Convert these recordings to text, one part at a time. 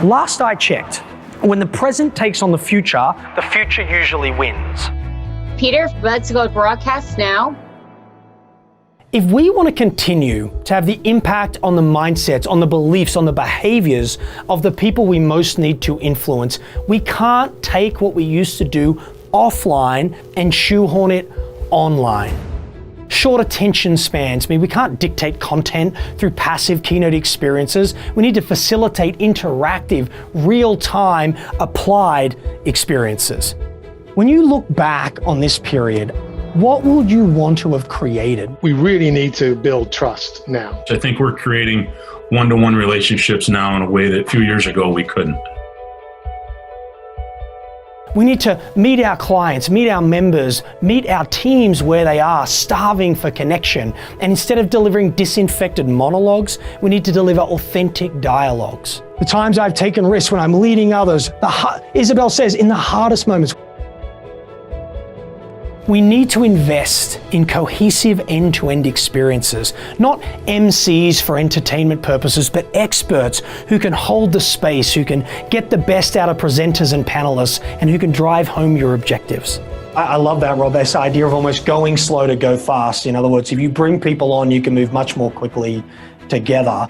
Last I checked, when the present takes on the future usually wins. Peter, let's go broadcast now. If we want to continue to have the impact on the mindsets, on the beliefs, on the behaviors of the people we most need to influence, we can't take what we used to do offline and shoehorn it online. Short attention spans mean we can't dictate content through passive keynote experiences. We need to facilitate interactive, real-time, applied experiences. When you look back on this period, what would you want to have created? We really need to build trust now. I think we're creating one-to-one relationships now in a way that a few years ago we couldn't. We need to meet our clients, meet our members, meet our teams where they are, starving for connection. And instead of delivering disinfected monologues, we need to deliver authentic dialogues. The times I've taken risks when I'm leading others, Isabel says, in the hardest moments. We need to invest in cohesive end-to-end experiences, not MCs for entertainment purposes, but experts who can hold the space, who can get the best out of presenters and panelists, and who can drive home your objectives. I love that, Rob, this idea of almost going slow to go fast. In other words, if you bring people on, you can move much more quickly together.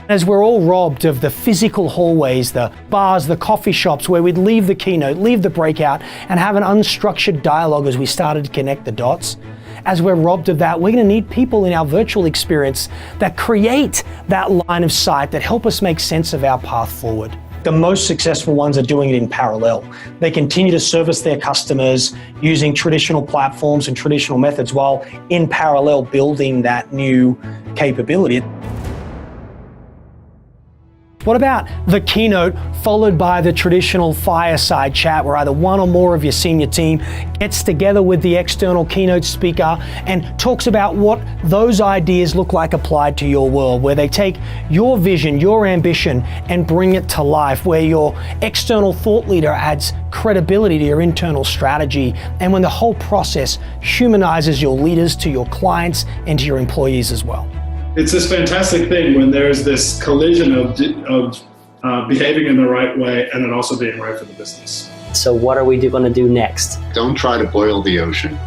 As we're all robbed of the physical hallways, the bars, the coffee shops where we'd leave the keynote, leave the breakout, and have an unstructured dialogue as we started to connect the dots, as we're robbed of that, we're going to need people in our virtual experience that create that line of sight, that help us make sense of our path forward. The most successful ones are doing it in parallel. They continue to service their customers using traditional platforms and traditional methods while in parallel building that new capability. What about the keynote followed by the traditional fireside chat where either one or more of your senior team gets together with the external keynote speaker and talks about what those ideas look like applied to your world, where they take your vision, your ambition, and bring it to life, where your external thought leader adds credibility to your internal strategy, and when the whole process humanizes your leaders to your clients and to your employees as well. It's this fantastic thing when there's this collision of behaving in the right way and then also being right for the business. So what are we going to do next? Don't try to boil the ocean.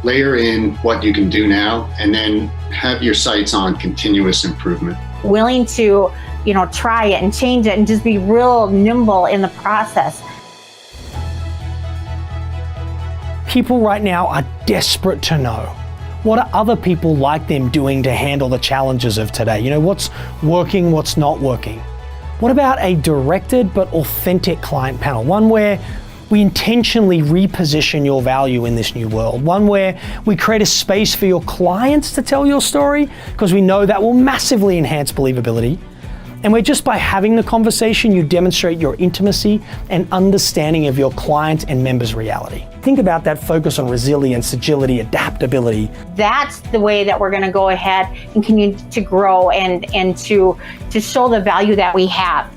Layer in what you can do now and then have your sights on continuous improvement. Willing to, try it and change it and just be real nimble in the process. People right now are desperate to know, what are other people like them doing to handle the challenges of today? What's working, what's not working? What about a directed but authentic client panel? One where we intentionally reposition your value in this new world. One where we create a space for your clients to tell your story, because we know that will massively enhance believability. And where just by having the conversation, you demonstrate your intimacy and understanding of your client and members' reality. Think about that focus on resilience, agility, adaptability. That's the way that we're going to go ahead and continue to grow and to show the value that we have.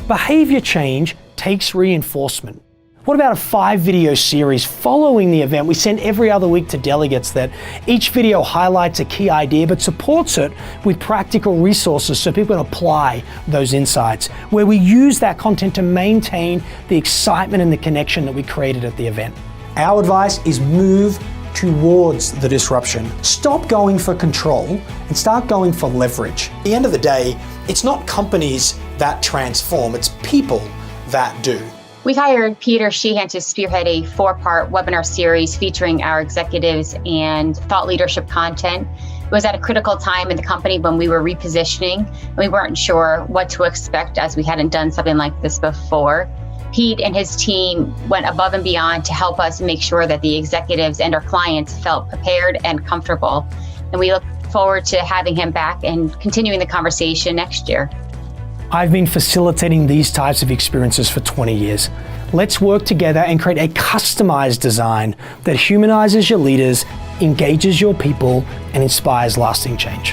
Behavior change takes reinforcement. What about a 5-video series following the event? We send every other week to delegates that each video highlights a key idea but supports it with practical resources so people can apply those insights, where we use that content to maintain the excitement and the connection that we created at the event. Our advice is move towards the disruption. Stop going for control and start going for leverage. At the end of the day, it's not companies that transform, it's people that do. We hired Peter Sheehan to spearhead a 4-part webinar series featuring our executives and thought leadership content. It was at a critical time in the company when we were repositioning and we weren't sure what to expect as we hadn't done something like this before. Pete and his team went above and beyond to help us make sure that the executives and our clients felt prepared and comfortable. And we look forward to having him back and continuing the conversation next year. I've been facilitating these types of experiences for 20 years. Let's work together and create a customized design that humanizes your leaders, engages your people, and inspires lasting change.